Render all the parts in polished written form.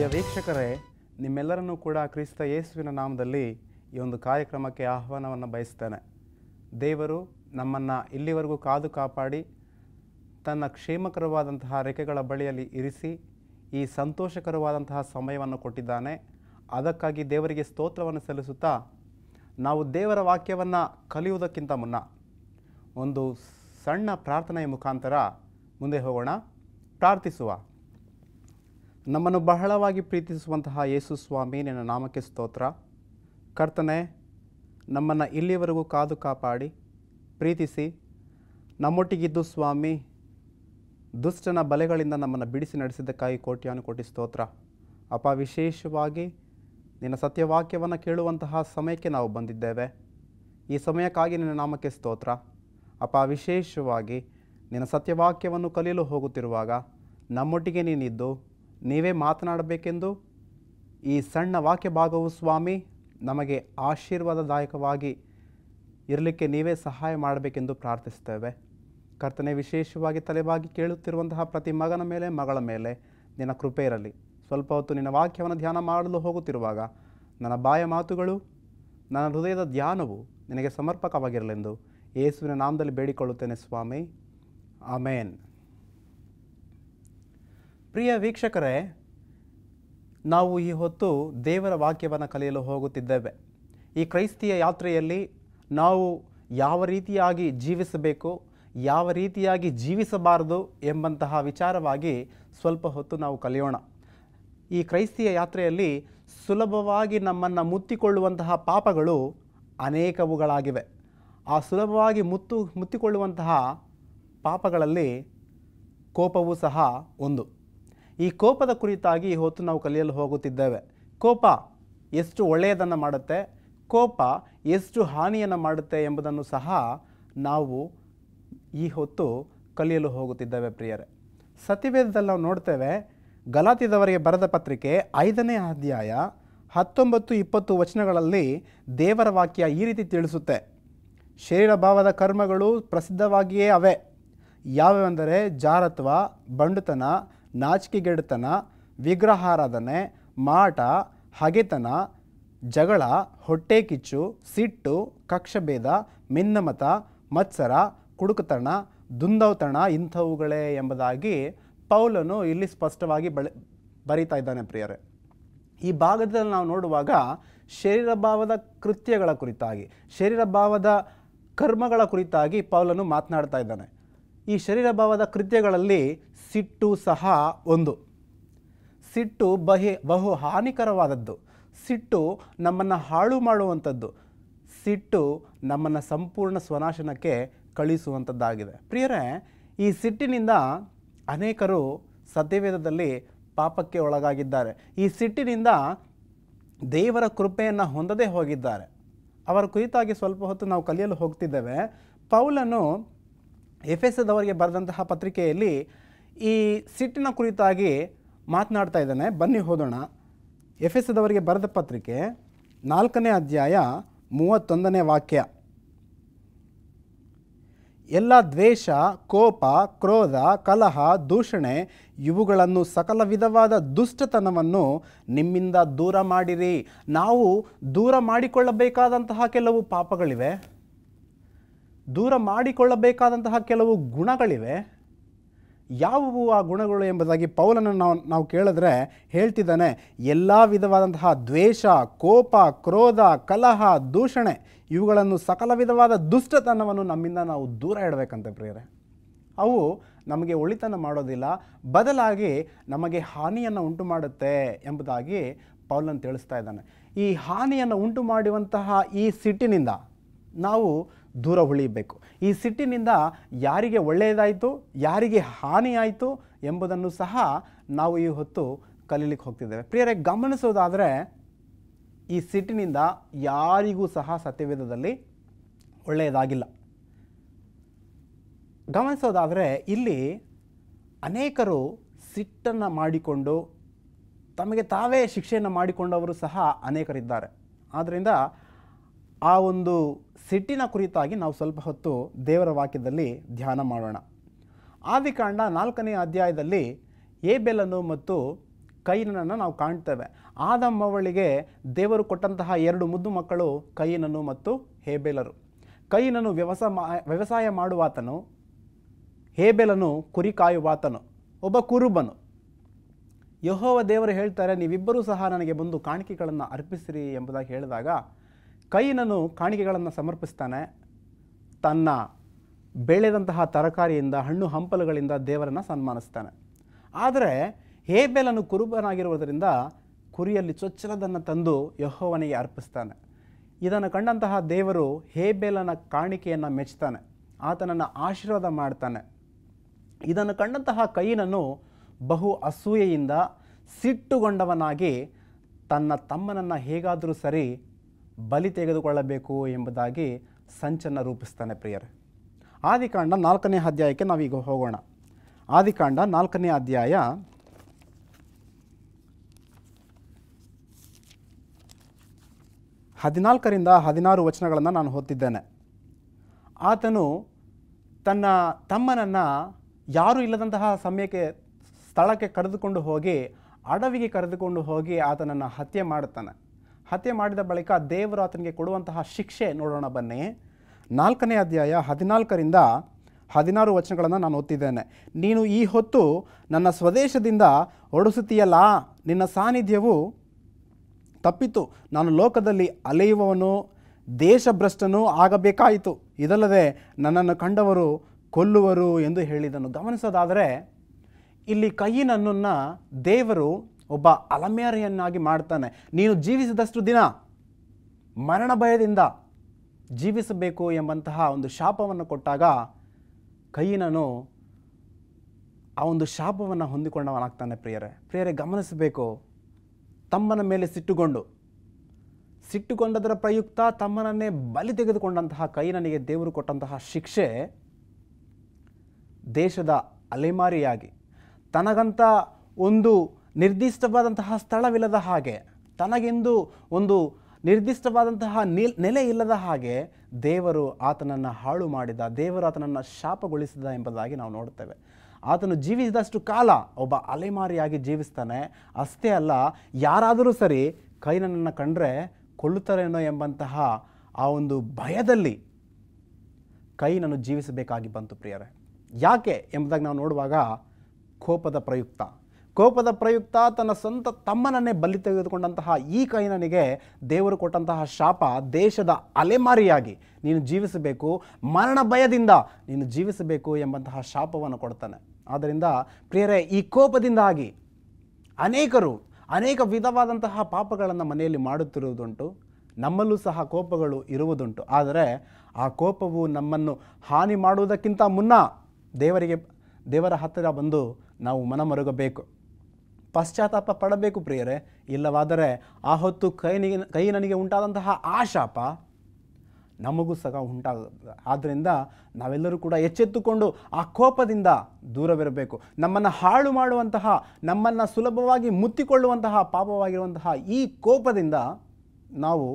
ಪ್ರಿಯ ವೀಕ್ಷಕರೇ, ನಿಮ್ಮೆಲ್ಲರನ್ನೂ ಕೂಡ ಕ್ರಿಸ್ತ ಯೇಸುವಿನ ನಾಮದಲ್ಲಿ ಈ ಒಂದು ಕಾರ್ಯಕ್ರಮಕ್ಕೆ ಆಹ್ವಾನವನ್ನು ಬಯಸ್ತೇನೆ. ದೇವರು ನಮ್ಮನ್ನು ಇಲ್ಲಿವರೆಗೂ ಕಾದು ಕಾಪಾಡಿ ತನ್ನ ಕ್ಷೇಮಕರವಾದಂತಹ ರೆಕ್ಕೆಗಳ ಬಳಿಯಲ್ಲಿ ಇರಿಸಿ ಈ ಸಂತೋಷಕರವಾದಂತಹ ಸಮಯವನ್ನು ಕೊಟ್ಟಿದ್ದಾನೆ. ಅದಕ್ಕಾಗಿ ದೇವರಿಗೆ ಸ್ತೋತ್ರವನ್ನು ಸಲ್ಲಿಸುತ್ತಾ ನಾವು ದೇವರ ವಾಕ್ಯವನ್ನು ಕಲಿಯುವುದಕ್ಕಿಂತ ಮುನ್ನ ಒಂದು ಸಣ್ಣ ಪ್ರಾರ್ಥನೆಯ ಮುಖಾಂತರ ಮುಂದೆ ಹೋಗೋಣ. ಪ್ರಾರ್ಥಿಸುವ. ನಮ್ಮನ್ನು ಬಹಳವಾಗಿ ಪ್ರೀತಿಸುವಂತಹ ಯೇಸು ಸ್ವಾಮಿ, ನಿನ್ನ ನಾಮಕ್ಕೆ ಸ್ತೋತ್ರ. ಕರ್ತನೆ, ನಮ್ಮನ್ನು ಇಲ್ಲಿವರೆಗೂ ಕಾದು ಕಾಪಾಡಿ ಪ್ರೀತಿಸಿ ನಮ್ಮೊಟ್ಟಿಗಿದ್ದು ಸ್ವಾಮಿ, ದುಷ್ಟನ ಬಲೆಗಳಿಂದ ನಮ್ಮನ್ನು ಬಿಡಿಸಿ ನಡೆಸಿದ್ದಕ್ಕಾಗಿ ಕೋಟಿ ಸ್ತೋತ್ರ. ಅಪ್ಪ, ವಿಶೇಷವಾಗಿ ನಿನ್ನ ಸತ್ಯವಾಕ್ಯವನ್ನು ಕೇಳುವಂತಹ ಸಮಯಕ್ಕೆ ನಾವು ಬಂದಿದ್ದೇವೆ. ಈ ಸಮಯಕ್ಕಾಗಿ ನಿನ್ನ ನಾಮಕ್ಕೆ ಸ್ತೋತ್ರ. ಅಪ್ಪ, ವಿಶೇಷವಾಗಿ ನಿನ್ನ ಸತ್ಯವಾಕ್ಯವನ್ನು ಕಲಿಯಲು ಹೋಗುತ್ತಿರುವಾಗ ನಮ್ಮೊಟ್ಟಿಗೆ ನೀನಿದ್ದು ನೀವೇ ಮಾತನಾಡಬೇಕೆಂದು ಈ ಸಣ್ಣ ವಾಕ್ಯ ಭಾಗವು ಸ್ವಾಮಿ ನಮಗೆ ಆಶೀರ್ವಾದದಾಯಕವಾಗಿ ಇರಲಿಕ್ಕೆ ನೀವೇ ಸಹಾಯ ಮಾಡಬೇಕೆಂದು ಪ್ರಾರ್ಥಿಸ್ತೇವೆ. ಕರ್ತನೆ, ವಿಶೇಷವಾಗಿ ತಲೆಬಾಗಿ ಕೇಳುತ್ತಿರುವಂತಹ ಪ್ರತಿ ಮಗನ ಮೇಲೆ, ಮಗಳ ಮೇಲೆ ನಿನ್ನ ಕೃಪೆ ಇರಲಿ. ಸ್ವಲ್ಪ ಹೊತ್ತು ನಿನ್ನ ವಾಕ್ಯವನ್ನು ಧ್ಯಾನ ಮಾಡಲು ಹೋಗುತ್ತಿರುವಾಗ ನನ್ನ ಬಾಯ ಮಾತುಗಳು, ನನ್ನ ಹೃದಯದ ಧ್ಯಾನವು ನಿನಗೆ ಸಮರ್ಪಕವಾಗಿರಲೆಂದು ಯೇಸುವಿನ ನಾಮದಲ್ಲಿ ಬೇಡಿಕೊಳ್ಳುತ್ತೇನೆ ಸ್ವಾಮಿ, ಆಮೇನ್. ಪ್ರಿಯ ವೀಕ್ಷಕರೇ, ನಾವು ಈ ಹೊತ್ತು ದೇವರ ವಾಕ್ಯವನ್ನು ಕಲಿಯಲು ಹೋಗುತ್ತಿದ್ದೇವೆ. ಈ ಕ್ರೈಸ್ತಿಯ ಯಾತ್ರೆಯಲ್ಲಿ ನಾವು ಯಾವ ರೀತಿಯಾಗಿ ಜೀವಿಸಬೇಕು, ಯಾವ ರೀತಿಯಾಗಿ ಜೀವಿಸಬಾರದು ಎಂಬಂತಹ ವಿಚಾರವಾಗಿ ಸ್ವಲ್ಪ ಹೊತ್ತು ನಾವು ಕಲಿಯೋಣ. ಈ ಕ್ರೈಸ್ತಿಯ ಯಾತ್ರೆಯಲ್ಲಿ ಸುಲಭವಾಗಿ ನಮ್ಮನ್ನು ಮುತ್ತಿಕೊಳ್ಳುವಂತಹ ಪಾಪಗಳು ಅನೇಕವುಗಳಾಗಿವೆ. ಆ ಸುಲಭವಾಗಿ ಮುತ್ತಿಕೊಳ್ಳುವಂತಹ ಪಾಪಗಳಲ್ಲಿ ಕೋಪವೂ ಸಹ ಒಂದು. ಈ ಕೋಪದ ಕುರಿತಾಗಿ ಈ ಹೊತ್ತು ನಾವು ಕಲಿಯಲು ಹೋಗುತ್ತಿದ್ದೇವೆ. ಕೋಪ ಎಷ್ಟು ಒಳ್ಳೆಯದನ್ನು ಮಾಡುತ್ತೆ, ಕೋಪ ಎಷ್ಟು ಹಾನಿಯನ್ನು ಮಾಡುತ್ತೆ ಎಂಬುದನ್ನು ಸಹ ನಾವು ಈ ಹೊತ್ತು ಕಲಿಯಲು ಹೋಗುತ್ತಿದ್ದೇವೆ. ಪ್ರಿಯರೇ, ಸತ್ಯವೇದದಲ್ಲಿ ನಾವು ನೋಡ್ತೇವೆ. ಗಲಾತ್ಯದವರಿಗೆ ಬರೆದ ಪತ್ರಿಕೆ 5ನೇ ಅಧ್ಯಾಯ 19-20 ವಚನಗಳಲ್ಲಿ ದೇವರ ವಾಕ್ಯ ಈ ರೀತಿ ತಿಳಿಸುತ್ತೆ. ಶರೀರ ಭಾವದ ಕರ್ಮಗಳು ಪ್ರಸಿದ್ಧವಾಗಿಯೇ ಅವೆ. ಯಾವೆಂದರೆ ಜಾರತ್ವ, ಬಂಡುತನ, ನಾಚಿಕೆಗೆಡುತನ, ವಿಗ್ರಹಾರಾಧನೆ, ಮಾಟ, ಹಗೆತನ, ಜಗಳ, ಹೊಟ್ಟೆ ಕಿಚ್ಚು, ಸಿಟ್ಟು, ಕಕ್ಷಭೇದ, ಮಿನ್ನಮತ, ಮತ್ಸರ, ಕುಡುಕತನ, ದುಂದೌತಣ ಇಂಥವುಗಳೇ ಎಂಬುದಾಗಿ ಪೌಲನು ಇಲ್ಲಿ ಸ್ಪಷ್ಟವಾಗಿ ಬರೀತಾ ಇದ್ದಾನೆ. ಪ್ರಿಯರೇ, ಈ ಭಾಗದಲ್ಲಿ ನಾವು ನೋಡುವಾಗ ಶರೀರ ಭಾವದ ಕೃತ್ಯಗಳ ಕುರಿತಾಗಿ, ಶರೀರ ಭಾವದ ಕರ್ಮಗಳ ಕುರಿತಾಗಿ ಪೌಲನು ಮಾತನಾಡ್ತಾ ಇದ್ದಾನೆ. ಈ ಶರೀರ ಭಾವದ ಕೃತ್ಯಗಳಲ್ಲಿ ಸಿಟ್ಟು ಸಹ ಒಂದು. ಸಿಟ್ಟು ಬಹು ಹಾನಿಕರವಾದದ್ದು. ಸಿಟ್ಟು ನಮ್ಮನ್ನು ಹಾಳು ಮಾಡುವಂಥದ್ದು. ಸಿಟ್ಟು ನಮ್ಮನ್ನು ಸಂಪೂರ್ಣ ಸ್ವನಾಶನಕ್ಕೆ ಕಳಿಸುವಂಥದ್ದಾಗಿದೆ. ಪ್ರಿಯರೇ, ಈ ಸಿಟ್ಟಿನಿಂದ ಅನೇಕರು ಸತ್ಯವೇದದಲ್ಲಿ ಪಾಪಕ್ಕೆ ಒಳಗಾಗಿದ್ದಾರೆ. ಈ ಸಿಟ್ಟಿನಿಂದ ದೇವರ ಕೃಪೆಯನ್ನು ಹೊಂದದೇ ಹೋಗಿದ್ದಾರೆ. ಅವರ ಕುರಿತಾಗಿ ಸ್ವಲ್ಪ ಹೊತ್ತು ನಾವು ಕಲಿಯಲು ಹೋಗ್ತಿದ್ದೇವೆ. ಪೌಲನು ಎಫೆಸದವರಿಗೆ ಬರೆದಂತಹ ಪತ್ರಿಕೆಯಲ್ಲಿ ಈ ಸಿಟ್ಟಿನ ಕುರಿತಾಗಿ ಮಾತನಾಡ್ತಾ ಇದ್ದಾನೆ. ಬನ್ನಿ ಓದೋಣ. ಎಫೆಸದವರಿಗೆ ಬರೆದ ಪತ್ರಿಕೆ 4ನೇ ಅಧ್ಯಾಯ 31ನೇ ವಾಕ್ಯ. ಎಲ್ಲ ದ್ವೇಷ, ಕೋಪ, ಕ್ರೋಧ, ಕಲಹ, ದೂಷಣೆ ಇವುಗಳನ್ನು ಸಕಲ ವಿಧವಾದ ದುಷ್ಟತನವನ್ನು ನಿಮ್ಮಿಂದ ದೂರ ಮಾಡಿರಿ. ನಾವು ದೂರ ಮಾಡಿಕೊಳ್ಳಬೇಕಾದಂತಹ ಕೆಲವು ಪಾಪಗಳಿವೆ, ದೂರ ಮಾಡಿಕೊಳ್ಳಬೇಕಾದಂತಹ ಕೆಲವು ಗುಣಗಳಿವೆ. ಯಾವುವು ಆ ಗುಣಗಳು ಎಂಬುದಾಗಿ ಪೌಲನನ್ನು ನಾವು ಕೇಳಿದ್ರೆ ಹೇಳ್ತಿದ್ದಾನೆ, ಎಲ್ಲ ವಿಧವಾದಂತಹ ದ್ವೇಷ, ಕೋಪ, ಕ್ರೋಧ, ಕಲಹ, ದೂಷಣೆ ಇವುಗಳನ್ನು ಸಕಲ ವಿಧವಾದ ದುಷ್ಟತನವನ್ನು ನಮ್ಮಿಂದ ನಾವು ದೂರ ಇಡಬೇಕಂತೆ. ಪ್ರಿಯರೇ, ಅವು ನಮಗೆ ಒಳಿತನ ಮಾಡೋದಿಲ್ಲ, ಬದಲಾಗಿ ನಮಗೆ ಹಾನಿಯನ್ನು ಉಂಟು ಮಾಡುತ್ತೆ ಎಂಬುದಾಗಿ ಪೌಲನ್ ತಿಳಿಸ್ತಾ ಇದ್ದಾನೆ. ಈ ಹಾನಿಯನ್ನು ಉಂಟು ಮಾಡುವಂತಹ ಈ ಸಿಟ್ಟಿನಿಂದ ನಾವು ದೂರ ಉಳಿಯಬೇಕು. ಈ ಸಿಟ್ಟಿನಿಂದ ಯಾರಿಗೆ ಒಳ್ಳೆಯದಾಯಿತು, ಯಾರಿಗೆ ಹಾನಿಯಾಯಿತು ಎಂಬುದನ್ನು ಸಹ ನಾವು ಈ ಹೊತ್ತು ಕಲೀಲಿಕ್ಕೆ ಹೋಗ್ತಿದ್ದೇವೆ. ಪ್ರಿಯರೇ, ಗಮನಿಸೋದಾದರೆ ಈ ಸಿಟ್ಟಿನಿಂದ ಯಾರಿಗೂ ಸಹ ಸತ್ಯವೇದದಲ್ಲಿ ಒಳ್ಳೆಯದಾಗಿಲ್ಲ. ಗಮನಿಸೋದಾದರೆ ಇಲ್ಲಿ ಅನೇಕರು ಸಿಟ್ಟನ್ನು ಮಾಡಿಕೊಂಡು ತಮಗೆ ತಾವೇ ಶಿಕ್ಷೆಯನ್ನು ಮಾಡಿಕೊಂಡವರು ಸಹ ಅನೇಕರಿದ್ದಾರೆ. ಆದ್ದರಿಂದ ಆ ಒಂದು ಸಿಟ್ಟಿನ ಕುರಿತಾಗಿ ನಾವು ಸ್ವಲ್ಪ ಹೊತ್ತು ದೇವರ ವಾಕ್ಯದಲ್ಲಿ ಧ್ಯಾನ ಮಾಡೋಣ. ಆದಿಕಾಂಡ 4ನೇ ಅಧ್ಯಾಯದಲ್ಲಿ ಏಬೆಲನು ಮತ್ತು ಕೈನನನ್ನು ನಾವು ಕಾಣ್ತೇವೆ. ಆದಮ್ ಅವಳಿಗೆ ದೇವರು ಕೊಟ್ಟಂತಹ 2 ಮುದ್ದು ಮಕ್ಕಳು ಕೈನನು ಮತ್ತು ಹೇಬೇಲರು. ಕೈನನು ವ್ಯವಸಾಯ ಮಾಡುವಾತನು, ಹೇಬೇಲನು ಕುರಿ ಕಾಯುವಾತನು, ಒಬ್ಬ ಕುರುಬನು. ಯೆಹೋವ ದೇವರು ಹೇಳ್ತಾರೆ, ನೀವಿಬ್ಬರೂ ಸಹ ನನಗೆ ಬಂದು ಕಾಣಿಕೆಗಳನ್ನು ಅರ್ಪಿಸಿರಿ ಎಂಬುದಾಗಿ ಹೇಳಿದಾಗ ಕೈನನು ಕಾಣಿಕೆಗಳನ್ನು ಸಮರ್ಪಿಸ್ತಾನೆ. ತನ್ನ ಬೆಳೆದಂತಹ ತರಕಾರಿಯಿಂದ, ಹಣ್ಣು ಹಂಪಲುಗಳಿಂದ ದೇವರನ್ನು ಸನ್ಮಾನಿಸ್ತಾನೆ. ಆದರೆ ಹೇಬೇಲನು ಕುರುಬನಾಗಿರುವುದರಿಂದ ಕುರಿಯಲ್ಲಿ ಚೊಚ್ಚಲದನ್ನು ತಂದು ಯೆಹೋವನಿಗೆ ಅರ್ಪಿಸ್ತಾನೆ. ಇದನ್ನು ಕಂಡಂತಹ ದೇವರು ಹೇಬೇಲನ ಕಾಣಿಕೆಯನ್ನು ಮೆಚ್ಚುತ್ತಾನೆ, ಆತನನ್ನು ಆಶೀರ್ವಾದ ಮಾಡ್ತಾನೆ. ಇದನ್ನು ಕಂಡಂತಹ ಕೈನನು ಬಹು ಅಸೂಯೆಯಿಂದ ಸಿಟ್ಟುಗೊಂಡವನಾಗಿ ತನ್ನ ತಮ್ಮನನ್ನು ಹೇಗಾದರೂ ಸರಿ ಬಲಿ ತೆಗೆದುಕೊಳ್ಳಬೇಕು ಎಂಬುದಾಗಿ ಸಂಚನ್ನು ರೂಪಿಸ್ತಾನೆ. ಪ್ರಿಯರೇ, ಆದಿಕಾಂಡ 4ನೇ ಅಧ್ಯಾಯಕ್ಕೆ ನಾವೀಗ ಹೋಗೋಣ. ಆದಿಕಾಂಡ 4ನೇ ಅಧ್ಯಾಯ 14ರಿಂದ 16 ವಚನಗಳನ್ನು ನಾನು ಓದ್ತಿದ್ದೇನೆ. ಆತನು ತನ್ನ ತಮ್ಮನನ್ನು ಯಾರೂ ಇಲ್ಲದಂತಹ ಸ್ಥಳಕ್ಕೆ ಕರೆದುಕೊಂಡು ಹೋಗಿ, ಅಡವಿಗೆ ಕರೆದುಕೊಂಡು ಹೋಗಿ ಆತನನ್ನು ಹತ್ಯೆ ಮಾಡುತ್ತಾನೆ. ಹತ್ಯೆ ಮಾಡಿದ ಬಳಿಕ ದೇವರು ಆತನಿಗೆ ಕೊಡುವಂತಹ ಶಿಕ್ಷೆ ನೋಡೋಣ ಬನ್ನಿ. 4ನೇ ಅಧ್ಯಾಯ 14ರಿಂದ 16 ವಚನಗಳನ್ನು ನಾನು ಓದ್ತಿದ್ದೇನೆ. ನೀನು ಈ ಹೊತ್ತು ನನ್ನ ಸ್ವದೇಶದಿಂದ ಹೊರಡಿಸುತ್ತೀಯಲ್ಲ, ನಿನ್ನ ಸಾನ್ನಿಧ್ಯವು ತಪ್ಪಿತು. ನಾನು ಲೋಕದಲ್ಲಿ ಅಲೆಯುವವನು, ದೇಶಭ್ರಷ್ಟನೂ ಆಗಬೇಕಾಯಿತು. ಇದಲ್ಲದೆ ನನ್ನನ್ನು ಕಂಡವರು ಕೊಲ್ಲುವರು ಎಂದು ಹೇಳಿದನು. ಗಮನಿಸೋದಾದರೆ ಇಲ್ಲಿ ಕೈನನನ್ನು ದೇವರು ಒಬ್ಬ ಅಲೆಮಾರಿಯನ್ನಾಗಿ ಮಾಡ್ತಾನೆ. ನೀನು ಜೀವಿಸಿದಷ್ಟು ದಿನ ಮರಣ ಭಯದಿಂದ ಜೀವಿಸಬೇಕು ಎಂಬಂತಹ ಒಂದು ಶಾಪವನ್ನು ಕೊಟ್ಟಾಗ ಕೈನನು ಆ ಒಂದು ಶಾಪವನ್ನು ಹೊಂದಿಕೊಂಡವನಾಗ್ತಾನೆ. ಪ್ರಿಯರೇ ಗಮನಿಸಬೇಕು. ತಮ್ಮನ ಮೇಲೆ ಸಿಟ್ಟುಕೊಂಡದರ ಪ್ರಯುಕ್ತ ತಮ್ಮನನ್ನೇ ಬಲಿ ತೆಗೆದುಕೊಂಡಂತಹ ಕೈನನಿಗೆ ದೇವರು ಕೊಟ್ಟಂತಹ ಶಿಕ್ಷೆ, ದೇಶದ ಅಲೆಮಾರಿಯಾಗಿ ತನಗಂತ ಒಂದು ನಿರ್ದಿಷ್ಟವಾದಂತಹ ಸ್ಥಳವಿಲ್ಲದ ಹಾಗೆ, ತನಗೆಂದು ಒಂದು ನಿರ್ದಿಷ್ಟವಾದಂತಹ ನೆಲೆ ಇಲ್ಲದ ಹಾಗೆ ದೇವರು ಆತನನ್ನು ಹಾಳು ಮಾಡಿದ, ದೇವರು ಆತನನ್ನು ಶಾಪಗೊಳಿಸಿದ ಎಂಬುದಾಗಿ ನಾವು ನೋಡ್ತೇವೆ. ಆತನು ಜೀವಿಸಿದಷ್ಟು ಕಾಲ ಒಬ್ಬ ಅಲೆಮಾರಿಯಾಗಿ ಜೀವಿಸ್ತಾನೆ. ಅಷ್ಟೇ ಅಲ್ಲ, ಯಾರಾದರೂ ಸರಿ ಕೈನನನ್ನು ಕಂಡ್ರೆ ಕೊಲ್ಲುತ್ತಾರೇನೋ ಎಂಬಂತಹ ಆ ಒಂದು ಭಯದಲ್ಲಿ ಕೈನನು ಜೀವಿಸಬೇಕಾಗಿ ಬಂತು. ಪ್ರಿಯರೇ, ಯಾಕೆ ಎಂಬುದಾಗಿ ನಾವು ನೋಡುವಾಗ ಕೋಪದ ಪ್ರಯುಕ್ತ ತನ್ನ ಸ್ವಂತ ತಮ್ಮನನ್ನೇ ಬಲಿ ತೆಗೆದುಕೊಂಡಂತಹ ಈ ಕೈನನಿಗೆ ದೇವರು ಕೊಟ್ಟಂತಹ ಶಾಪ, ದೇಶದ ಅಲೆಮಾರಿಯಾಗಿ ನೀನು ಜೀವಿಸಬೇಕು, ಮರಣ ಭಯದಿಂದ ನೀನು ಜೀವಿಸಬೇಕು ಎಂಬಂತಹ ಶಾಪವನ್ನು ಕೊಡ್ತಾನೆ. ಆದ್ದರಿಂದ ಪ್ರಿಯರೇ, ಈ ಕೋಪದಿಂದಾಗಿ ಅನೇಕ ವಿಧವಾದಂತಹ ಪಾಪಗಳನ್ನು ಮನೆಯಲ್ಲಿ ಮಾಡುತ್ತಿರುವುದುಂಟು. ನಮ್ಮಲ್ಲೂ ಸಹ ಕೋಪಗಳು ಇರುವುದುಂಟು. ಆದರೆ ಆ ಕೋಪವು ನಮ್ಮನ್ನು ಹಾನಿ ಮಾಡುವುದಕ್ಕಿಂತ ಮುನ್ನ ದೇವರ ಹತ್ತಿರ ಬಂದು ನಾವು ಮನಮರುಗಬೇಕು, ಪಶ್ಚಾತ್ತಾಪ ಪಡಬೇಕು ಪ್ರಿಯರೇ. ಇಲ್ಲವಾದರೆ ಆ ಹೊತ್ತು ಕೈನನಿಗೆ ಉಂಟಾದಂತಹ ಆ ಶಾಪ ನಮಗೂ ಸಹ ಉಂಟಾಗುತ್ತದೆ. ಆದ್ದರಿಂದ ನಾವೆಲ್ಲರೂ ಕೂಡ ಎಚ್ಚೆತ್ತುಕೊಂಡು ಆ ಕೋಪದಿಂದ ದೂರವಿರಬೇಕು. ನಮ್ಮನ್ನು ಹಾಳು ಮಾಡುವಂತಹ, ನಮ್ಮನ್ನು ಸುಲಭವಾಗಿ ಮುತ್ತಿಕೊಳ್ಳುವಂತಹ ಪಾಪವಾಗಿರುವಂತಹ ಈ ಕೋಪದಿಂದ ನಾವು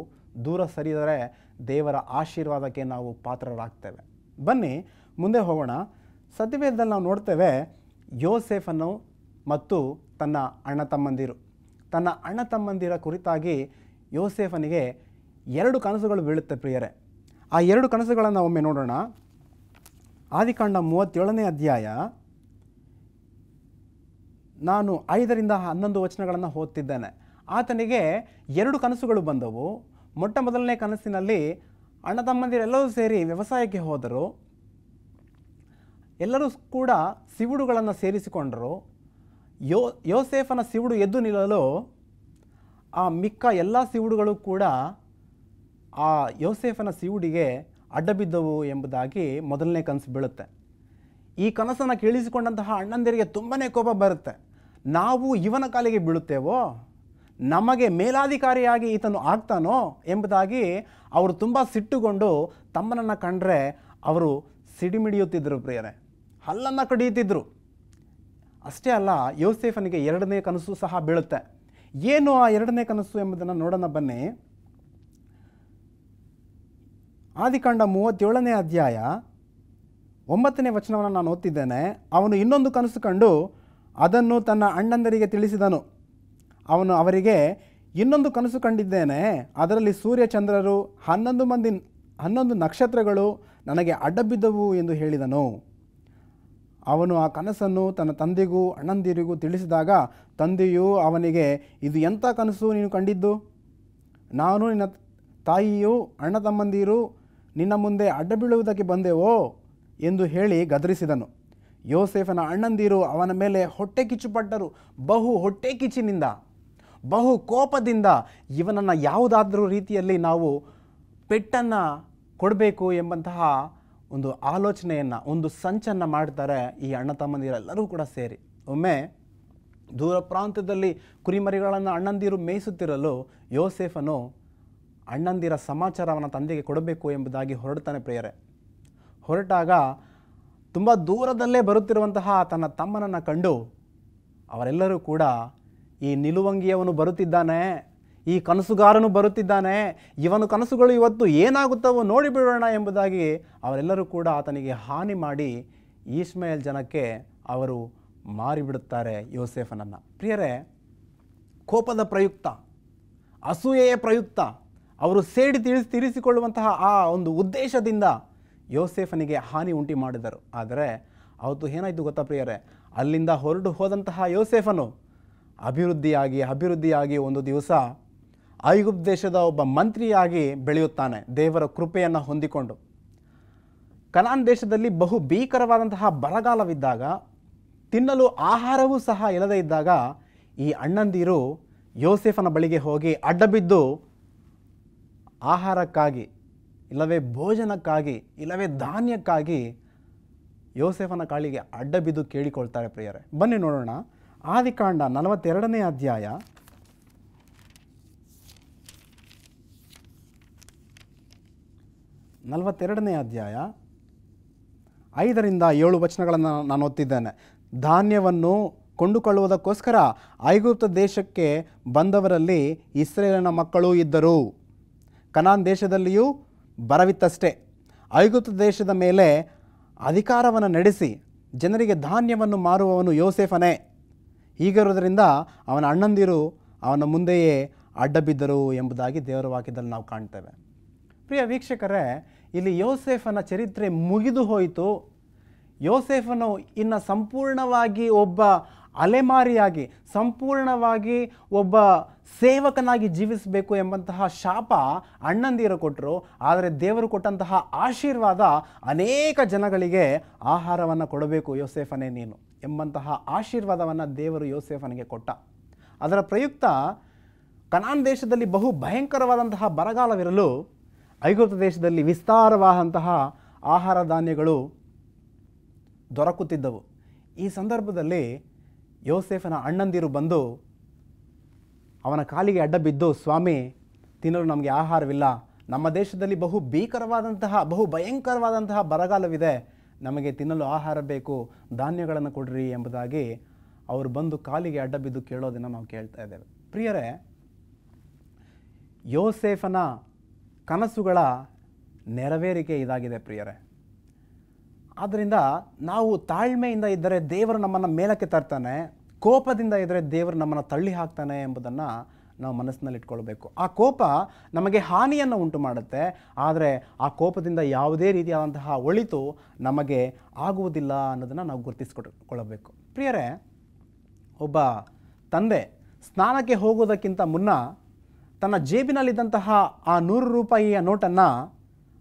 ದೂರ ಸರಿದರೆ ದೇವರ ಆಶೀರ್ವಾದಕ್ಕೆ ನಾವು ಪಾತ್ರರಾಗ್ತೇವೆ. ಬನ್ನಿ ಮುಂದೆ ಹೋಗೋಣ. ಸತ್ಯವೇದದಲ್ಲಿ ನಾವು ನೋಡ್ತೇವೆ, ಯೋಸೇಫನು ಮತ್ತು ತನ್ನ ಅಣ್ಣ ತಮ್ಮಂದಿರ ಕುರಿತಾಗಿ ಯೋಸೇಫನಿಗೆ 2 ಕನಸುಗಳು ಬೀಳುತ್ತೆ. ಪ್ರಿಯರೇ, ಆ 2 ಕನಸುಗಳನ್ನು ಒಮ್ಮೆ ನೋಡೋಣ. ಆದಿಕಾಂಡ 37ನೇ ಅಧ್ಯಾಯ ನಾನು 5ರಿಂದ 11 ವಚನಗಳನ್ನು ಓದ್ತಿದ್ದೇನೆ. ಆತನಿಗೆ 2 ಕನಸುಗಳು ಬಂದವು. ಮೊಟ್ಟ ಮೊದಲನೇ ಕನಸಿನಲ್ಲಿ ಅಣ್ಣ ತಮ್ಮಂದಿರೆಲ್ಲರೂ ಸೇರಿ ವ್ಯವಸಾಯಕ್ಕೆ ಹೋದರು. ಎಲ್ಲರೂ ಕೂಡ ಸಿವುಡುಗಳನ್ನು ಸೇರಿಸಿಕೊಂಡರು. ಯೋಸೇಫನ ಸಿವುಡು ಎದ್ದು ನಿಲ್ಲಲು ಆ ಮಿಕ್ಕ ಎಲ್ಲ ಸಿವುಡುಗಳು ಕೂಡ ಆ ಯೋಸೇಫನ ಸಿವುಡಿಗೆ ಅಡ್ಡಬಿದ್ದವು ಎಂಬುದಾಗಿ ಮೊದಲನೇ ಕನಸು ಬೀಳುತ್ತೆ. ಈ ಕನಸನ್ನು ಕೇಳಿಸಿಕೊಂಡಂತಹ ಅಣ್ಣಂದಿರಿಗೆ ತುಂಬಾ ಕೋಪ ಬರುತ್ತೆ. ನಾವು ಇವನ ಕಾಲಿಗೆ ಬೀಳುತ್ತೇವೋ, ನಮಗೆ ಮೇಲಾಧಿಕಾರಿಯಾಗಿ ಈತನು ಆಗ್ತಾನೋ ಎಂಬುದಾಗಿ ಅವರು ತುಂಬ ಸಿಟ್ಟುಗೊಂಡು ತಮ್ಮನನ್ನು ಕಂಡ್ರೆ ಅವರು ಸಿಡಿಮಿಡಿಯುತ್ತಿದ್ದರು. ಪ್ರಿಯರೇ, ಹಲ್ಲನ್ನು ಕಡಿಯುತ್ತಿದ್ದರು. ಅಷ್ಟೇ ಅಲ್ಲ, ಯೋಸೇಫನಿಗೆ 2ನೇ ಕನಸು ಸಹ ಬೀಳುತ್ತೆ. ಏನು ಆ 2ನೇ ಕನಸು ಎಂಬುದನ್ನು ನೋಡೋಣ ಬನ್ನಿ. ಆದಿಕಾಂಡ 37ನೇ ಅಧ್ಯಾಯ 9ನೇ ವಚನವನ್ನು ನಾನು ಓದ್ತಿದ್ದೇನೆ. ಅವನು ಇನ್ನೊಂದು ಕನಸು ಕಂಡು ಅದನ್ನು ತನ್ನ ಅಣ್ಣಂದರಿಗೆ ತಿಳಿಸಿದನು. ಅವರಿಗೆ ಇನ್ನೊಂದು ಕನಸು ಕಂಡಿದ್ದೇನೆ, ಅದರಲ್ಲಿ ಸೂರ್ಯ ಚಂದ್ರರು 11 ನಕ್ಷತ್ರಗಳು ನನಗೆ ಅಡ್ಡಬಿದ್ದವು ಎಂದು ಹೇಳಿದನು. ಅವನು ಆ ಕನಸನ್ನು ತನ್ನ ತಂದೆಗೂ ಅಣ್ಣಂದಿರಿಗೂ ತಿಳಿಸಿದಾಗ ತಂದೆಯು ಅವನಿಗೆ, ಇದು ಎಂಥ ಕನಸು ನೀನು ಕಂಡಿದ್ದು? ನಾನು ನಿನ್ನ ತಾಯಿಯು ಅಣ್ಣ ತಮ್ಮಂದಿರು ನಿನ್ನ ಮುಂದೆ ಅಡ್ಡ ಬೀಳುವುದಕ್ಕೆ ಬಂದೆವೋ ಎಂದು ಹೇಳಿ ಗದರಿಸಿದನು. ಯೋಸೇಫನ ಅಣ್ಣಂದಿರು ಅವನ ಮೇಲೆ ಹೊಟ್ಟೆ ಕಿಚ್ಚುಪಟ್ಟರು. ಹೊಟ್ಟೆ ಕಿಚ್ಚಿನಿಂದ, ಬಹು ಕೋಪದಿಂದ ಇವನನ್ನು ಯಾವುದಾದ್ರೂ ರೀತಿಯಲ್ಲಿ ನಾವು ಪೆಟ್ಟನ್ನು ಕೊಡಬೇಕು ಎಂಬಂತಹ ಒಂದು ಆಲೋಚನೆಯನ್ನು, ಒಂದು ಸಂಚನ್ನು ಮಾಡ್ತಾರೆ ಈ ಅಣ್ಣ ತಮ್ಮಂದಿರೆಲ್ಲರೂ ಕೂಡ ಸೇರಿ. ಒಮ್ಮೆ ದೂರ ಪ್ರಾಂತ್ಯದಲ್ಲಿ ಕುರಿಮರಿಗಳನ್ನು ಅಣ್ಣಂದಿರು ಮೇಯಿಸುತ್ತಿರಲು ಯೋಸೇಫನು ಅಣ್ಣಂದಿರ ಸಮಾಚಾರ ಅವನ ತಂದೆಗೆ ಕೊಡಬೇಕು ಎಂಬುದಾಗಿ ಹೊರಡ್ತಾನೆ ಪ್ರಿಯರೇ. ಹೊರಟಾಗ ತುಂಬ ದೂರದಲ್ಲೇ ಬರುತ್ತಿರುವಂತಹ ತನ್ನ ತಮ್ಮನನ್ನು ಕಂಡು ಅವರೆಲ್ಲರೂ ಕೂಡ, ಈ ನಿಲುವಂಗಿಯವನು ಬರುತ್ತಿದ್ದಾನೆ, ಈ ಕನಸುಗಾರನು ಬರುತ್ತಿದ್ದಾನೆ, ಇವನು ಕನಸುಗಳು ಇವತ್ತು ಏನಾಗುತ್ತವೋ ನೋಡಿಬಿಡೋಣ ಎಂಬುದಾಗಿ ಅವರೆಲ್ಲರೂ ಕೂಡ ಆತನಿಗೆ ಹಾನಿ ಮಾಡಿ ಇಷ್ಮಾಯೇಲ್ ಜನಕ್ಕೆ ಅವರು ಮಾರಿಬಿಡುತ್ತಾರೆ ಯೋಸೇಫನನ್ನು. ಪ್ರಿಯರೇ, ಕೋಪದ ಪ್ರಯುಕ್ತ, ಅಸೂಯೆಯ ಪ್ರಯುಕ್ತ ಅವರು ಸೇಡಿ ತೀರಿಸಿಕೊಳ್ಳುವಂತಹ ಆ ಒಂದು ಉದ್ದೇಶದಿಂದ ಯೋಸೇಫನಿಗೆ ಹಾನಿ ಉಂಟು ಮಾಡಿದರು. ಆದರೆ ಅವತ್ತು ಏನಾಯಿತು ಗೊತ್ತಾ ಪ್ರಿಯರೇ? ಅಲ್ಲಿಂದ ಹೊರಟು ಹೋದಂತಹ ಯೋಸೇಫನು ಅಭಿವೃದ್ಧಿಯಾಗಿ ಒಂದು ದಿವಸ ಐಗುಪ್ತ ದೇಶದ ಒಬ್ಬ ಮಂತ್ರಿಯಾಗಿ ಬೆಳೆಯುತ್ತಾನೆ, ದೇವರ ಕೃಪೆಯನ್ನು ಹೊಂದಿಕೊಂಡು. ಕನಾನ್ ದೇಶದಲ್ಲಿ ಬಹು ಭೀಕರವಾದಂತಹ ಬರಗಾಲವಿದ್ದಾಗ, ತಿನ್ನಲು ಆಹಾರವೂ ಸಹ ಇಲ್ಲದೇ ಇದ್ದಾಗ ಈ ಅಣ್ಣಂದಿರು ಯೋಸೇಫನ ಬಳಿಗೆ ಹೋಗಿ ಅಡ್ಡಬಿದ್ದು ಆಹಾರಕ್ಕಾಗಿ, ಇಲ್ಲವೇ ಭೋಜನಕ್ಕಾಗಿ, ಇಲ್ಲವೇ ಧಾನ್ಯಕ್ಕಾಗಿ ಯೋಸೇಫನ ಕಾಲಿಗೆ ಅಡ್ಡಬಿದ್ದು ಕೇಳಿಕೊಳ್ತಾರೆ ಪ್ರಿಯರೇ. ಬನ್ನಿ ನೋಡೋಣ. ಆದಿಕಾಂಡ 42ನೇ ಅಧ್ಯಾಯ 5ರಿಂದ 7 ವಚನಗಳನ್ನು ನಾನು ಓದ್ತಿದ್ದೇನೆ. ಧಾನ್ಯವನ್ನು ಕೊಂಡುಕೊಳ್ಳುವುದಕ್ಕೋಸ್ಕರ ಐಗುಪ್ತ ದೇಶಕ್ಕೆ ಬಂದವರಲ್ಲಿ ಇಸ್ರೇಲಿನ ಮಕ್ಕಳೂ ಇದ್ದರು. ಕನಾನ್ ದೇಶದಲ್ಲಿಯೂ ಬರವಿತ್ತಷ್ಟೇ. ಐಗುಪ್ತ ದೇಶದ ಮೇಲೆ ಅಧಿಕಾರವನ್ನು ನಡೆಸಿ ಜನರಿಗೆ ಧಾನ್ಯವನ್ನು ಮಾರುವವನು ಯೋಸೇಫನೇ. ಹೀಗಿರುವುದರಿಂದ ಅವನ ಅಣ್ಣಂದಿರು ಅವನ ಮುಂದೆಯೇ ಅಡ್ಡಬಿದ್ದರು ಎಂಬುದಾಗಿ ದೇವರ ವಾಕ್ಯದಲ್ಲಿ ನಾವು ಕಾಣ್ತೇವೆ. ಪ್ರಿಯ ವೀಕ್ಷಕರೇ, ಇಲ್ಲಿ ಯೋಸೇಫನ ಚರಿತ್ರೆ ಮುಗಿದು ಹೋಯಿತು. ಯೋಸೇಫನು ಇನ್ನು ಸಂಪೂರ್ಣವಾಗಿ ಒಬ್ಬ ಅಲೆಮಾರಿಯಾಗಿ, ಸಂಪೂರ್ಣವಾಗಿ ಒಬ್ಬ ಸೇವಕನಾಗಿ ಜೀವಿಸಬೇಕು ಎಂಬಂತಹ ಶಾಪ ಅಣ್ಣಂದಿರು ಕೊಟ್ಟರು. ಆದರೆ ದೇವರು ಕೊಟ್ಟಂತಹ ಆಶೀರ್ವಾದ ಅನೇಕ ಜನಗಳಿಗೆ ಆಹಾರವನ್ನು ಕೊಡಬೇಕು ಯೋಸೇಫನೇ ನೀನು ಎಂಬಂತಹ ಆಶೀರ್ವಾದವನ್ನು ದೇವರು ಯೋಸೇಫನಿಗೆ ಕೊಟ್ಟ. ಅದರ ಪ್ರಯುಕ್ತ ಕನಾನ್ ದೇಶದಲ್ಲಿ ಬಹು ಭಯಂಕರವಾದಂತಹ ಬರಗಾಲವಿರಲು ಐಗುಪ್ತ ದೇಶದಲ್ಲಿ ವಿಸ್ತಾರವಾದಂತಹ ಆಹಾರ ಧಾನ್ಯಗಳು ದೊರಕುತ್ತಿದ್ದವು. ಈ ಸಂದರ್ಭದಲ್ಲಿ ಯೋಸೇಫನ ಅಣ್ಣಂದಿರು ಬಂದು ಅವನ ಕಾಲಿಗೆ ಅಡ್ಡ ಬಿದ್ದು, ಸ್ವಾಮಿ, ತಿನ್ನಲು ನಮಗೆ ಆಹಾರವಿಲ್ಲ, ನಮ್ಮ ದೇಶದಲ್ಲಿ ಬಹು ಭಯಂಕರವಾದಂತಹ ಬರಗಾಲವಿದೆ, ನಮಗೆ ತಿನ್ನಲು ಆಹಾರ ಬೇಕು, ಧಾನ್ಯಗಳನ್ನು ಕೊಡ್ರಿ ಎಂಬುದಾಗಿ ಅವರು ಬಂದು ಕಾಲಿಗೆ ಅಡ್ಡ ಬಿದ್ದು ಕೇಳೋದನ್ನು ನಾವು ಕೇಳ್ತಾ ಇದ್ದೇವೆ. ಪ್ರಿಯರೇ, ಯೋಸೇಫನ ಕನಸುಗಳ ನೆರವೇರಿಕೆ ಇದಾಗಿದೆ ಪ್ರಿಯರೇ. ಆದ್ದರಿಂದ ನಾವು ತಾಳ್ಮೆಯಿಂದ ಇದ್ದರೆ ದೇವರು ನಮ್ಮನ್ನು ಮೇಲಕ್ಕೆ ತರ್ತಾನೆ, ಕೋಪದಿಂದ ಇದ್ದರೆ ದೇವರು ನಮ್ಮನ್ನು ತಳ್ಳಿ ಹಾಕ್ತಾನೆ ಎಂಬುದನ್ನು ನಾವು ಮನಸ್ಸಿನಲ್ಲಿ ಇಟ್ಕೊಳ್ಬೇಕು. ಆ ಕೋಪ ನಮಗೆ ಹಾನಿಯನ್ನು ಉಂಟು ಮಾಡುತ್ತೆ, ಆದರೆ ಆ ಕೋಪದಿಂದ ಯಾವುದೇ ರೀತಿಯಾದಂತಹ ಒಳಿತು ನಮಗೆ ಆಗುವುದಿಲ್ಲ ಅನ್ನೋದನ್ನು ನಾವು ಗುರುತಿಸಿಕೊಳ್ಳಬೇಕು. ಪ್ರಿಯರೇ, ಒಬ್ಬ ತಂದೆ ಸ್ನಾನಕ್ಕೆ ಹೋಗೋದಕ್ಕಿಂತ ಮುನ್ನ ತನ್ನ ಜೇಬಿನಲ್ಲಿದ್ದಂತಹ ಆ 100 ರೂಪಾಯಿಯ ನೋಟನ್ನು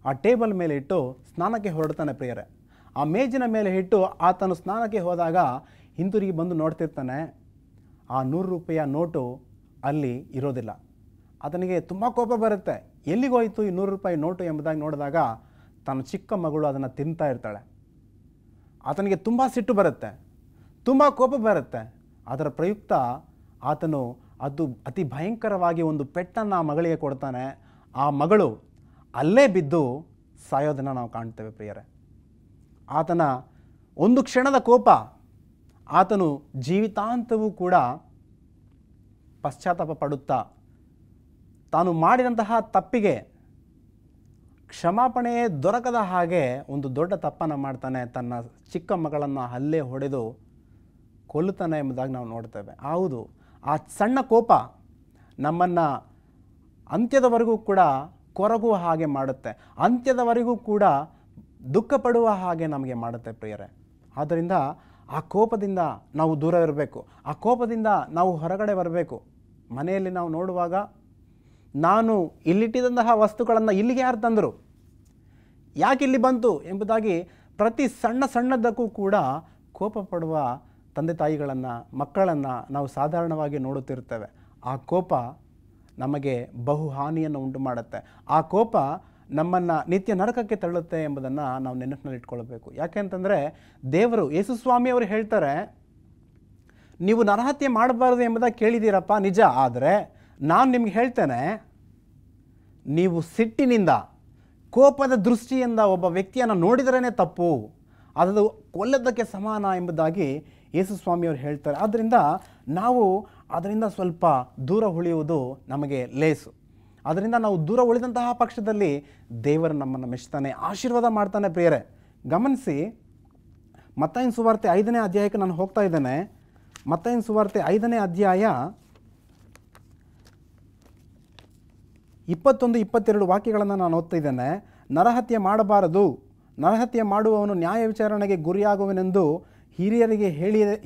ಆ ಟೇಬಲ್ ಮೇಲೆ ಇಟ್ಟು ಸ್ನಾನಕ್ಕೆ ಹೊರಡ್ತಾನೆ ಪ್ರಿಯರೇ. ಆ ಮೇಜಿನ ಮೇಲೆ ಇಟ್ಟು ಆತನು ಸ್ನಾನಕ್ಕೆ ಹೋದಾಗ ಹಿಂತಿರುಗಿ ಬಂದು ನೋಡ್ತಿರ್ತಾನೆ, ಆ 100 ರೂಪಾಯಿಯ ನೋಟು ಅಲ್ಲಿ ಇರೋದಿಲ್ಲ. ಆತನಿಗೆ ತುಂಬ ಕೋಪ ಬರುತ್ತೆ. ಎಲ್ಲಿಗೋಯ್ತು ಈ 100 ರೂಪಾಯಿ ನೋಟು ಎಂಬುದಾಗಿ ನೋಡಿದಾಗ ತನ್ನ ಚಿಕ್ಕ ಮಗಳು ಅದನ್ನು ತಿಂತಾ ಇರ್ತಾಳೆ. ಆತನಿಗೆ ತುಂಬ ಸಿಟ್ಟು ಬರುತ್ತೆ, ತುಂಬ ಕೋಪ ಬರುತ್ತೆ. ಅದರ ಪ್ರಯುಕ್ತ ಆತನು ಅತಿ ಭಯಂಕರವಾಗಿ ಒಂದು ಪೆಟ್ಟನ್ನು ಆ ಮಗಳಿಗೆ ಕೊಡ್ತಾನೆ. ಆ ಮಗಳು ಅಲ್ಲೇ ಬಿದ್ದು ಸಾಯೋದನ್ನು ನಾವು ಕಾಣ್ತೇವೆ ಪ್ರಿಯರೇ. ಆತನ ಒಂದು ಕ್ಷಣದ ಕೋಪ ಆತನು ಜೀವಿತಾಂತವೂ ಕೂಡ ಪಶ್ಚಾತ್ತಾಪ ಪಡುತ್ತಾ ತಾನು ಮಾಡಿದಂತಹ ತಪ್ಪಿಗೆ ಕ್ಷಮಾಪಣೆ ದೊರಕದ ಹಾಗೆ ಒಂದು ದೊಡ್ಡ ತಪ್ಪನ್ನು ಮಾಡ್ತಾನೆ. ತನ್ನ ಚಿಕ್ಕ ಮಗಳನ್ನು ಅಲ್ಲೇ ಹೊಡೆದು ಕೊಲ್ಲುತ್ತಾನೆ ಎಂಬುದಾಗಿ ನಾವು ನೋಡ್ತೇವೆ. ಹೌದು, ಆ ಸಣ್ಣ ಕೋಪ ನಮ್ಮನ್ನು ಅಂತ್ಯದವರೆಗೂ ಕೂಡ ಕೊರಗುವ ಹಾಗೆ ಮಾಡುತ್ತೆ, ಅಂತ್ಯದವರೆಗೂ ಕೂಡ ದುಃಖ ಪಡುವ ಹಾಗೆ ನಮಗೆ ಮಾಡುತ್ತೆ ಪ್ರಿಯರೇ. ಆದ್ದರಿಂದ ಆ ಕೋಪದಿಂದ ನಾವು ದೂರ ಇರಬೇಕು, ಆ ಕೋಪದಿಂದ ನಾವು ಹೊರಗಡೆ ಬರಬೇಕು. ಮನೆಯಲ್ಲಿ ನಾವು ನೋಡುವಾಗ ನಾನು ಇಲ್ಲಿಟ್ಟಿದಂತಹ ವಸ್ತುಗಳನ್ನು ಇಲ್ಲಿಗೆ ಯಾರು ತಂದರು, ಯಾಕೆ ಇಲ್ಲಿ ಬಂತು ಎಂಬುದಾಗಿ ಪ್ರತಿ ಸಣ್ಣ ಸಣ್ಣದಕ್ಕೂ ಕೂಡ ಕೋಪ ಪಡುವ ತಂದೆ ತಾಯಿಗಳನ್ನು, ಮಕ್ಕಳನ್ನು ನಾವು ಸಾಧಾರಣವಾಗಿ ನೋಡುತ್ತಿರ್ತೇವೆ. ಆ ಕೋಪ ನಮಗೆ ಬಹು ಹಾನಿಯನ್ನು ಉಂಟು ಮಾಡುತ್ತೆ, ಆ ಕೋಪ ನಮ್ಮನ್ನು ನಿತ್ಯ ನರಕಕ್ಕೆ ತಳ್ಳುತ್ತೆ ಎಂಬುದನ್ನು ನಾವು ನೆನಪಿನಲ್ಲಿ ಇಟ್ಕೊಳ್ಬೇಕು. ಯಾಕೆಂತಂದರೆ ದೇವರು ಯೇಸುಸ್ವಾಮಿಯವರು ಹೇಳ್ತಾರೆ, ನೀವು ನರಹತ್ಯೆ ಮಾಡಬಾರದು ಎಂಬುದಾಗಿ ಕೇಳಿದ್ದೀರಪ್ಪ, ನಿಜ. ಆದರೆ ನಾನು ನಿಮ್ಗೆ ಹೇಳ್ತೇನೆ, ನೀವು ಸಿಟ್ಟಿನಿಂದ, ಕೋಪದ ದೃಷ್ಟಿಯಿಂದ ಒಬ್ಬ ವ್ಯಕ್ತಿಯನ್ನು ನೋಡಿದ್ರೇ ತಪ್ಪು, ಅದು ಕೊಲ್ಲೋದಕ್ಕೆ ಸಮಾನ ಎಂಬುದಾಗಿ ಯೇಸುಸ್ವಾಮಿಯವರು ಹೇಳ್ತಾರೆ. ಆದ್ದರಿಂದ ನಾವು ಅದರಿಂದ ಸ್ವಲ್ಪ ದೂರ ಉಳಿಯುವುದು ನಮಗೆ ಲೇಸು. ಅದರಿಂದ ನಾವು ದೂರ ಉಳಿದಂತಹ ಪಕ್ಷದಲ್ಲಿ ದೇವರು ನಮ್ಮನ್ನು ಮೆಚ್ಚುತ್ತಾನೆ, ಆಶೀರ್ವಾದ ಮಾಡ್ತಾನೆ. ಪ್ರಿಯರೇ, ಗಮನಿಸಿ, ಮತ್ತಾಯನ ಸುವಾರ್ತೆ 5ನೇ ಅಧ್ಯಾಯಕ್ಕೆ ನಾನು ಹೋಗ್ತಾ ಇದ್ದೇನೆ. ಮತ್ತಾಯನ ಸುವಾರ್ತೆ 5ನೇ ಅಧ್ಯಾಯ 21-22 ವಾಕ್ಯಗಳನ್ನು ನಾನು ಓದ್ತಾ ಇದ್ದೇನೆ. ನರಹತ್ಯೆ ಮಾಡಬಾರದು, ನರಹತ್ಯೆ ಮಾಡುವವನು ನ್ಯಾಯ ವಿಚಾರಣೆಗೆ ಗುರಿಯಾಗುವನೆಂದು ಹಿರಿಯರಿಗೆ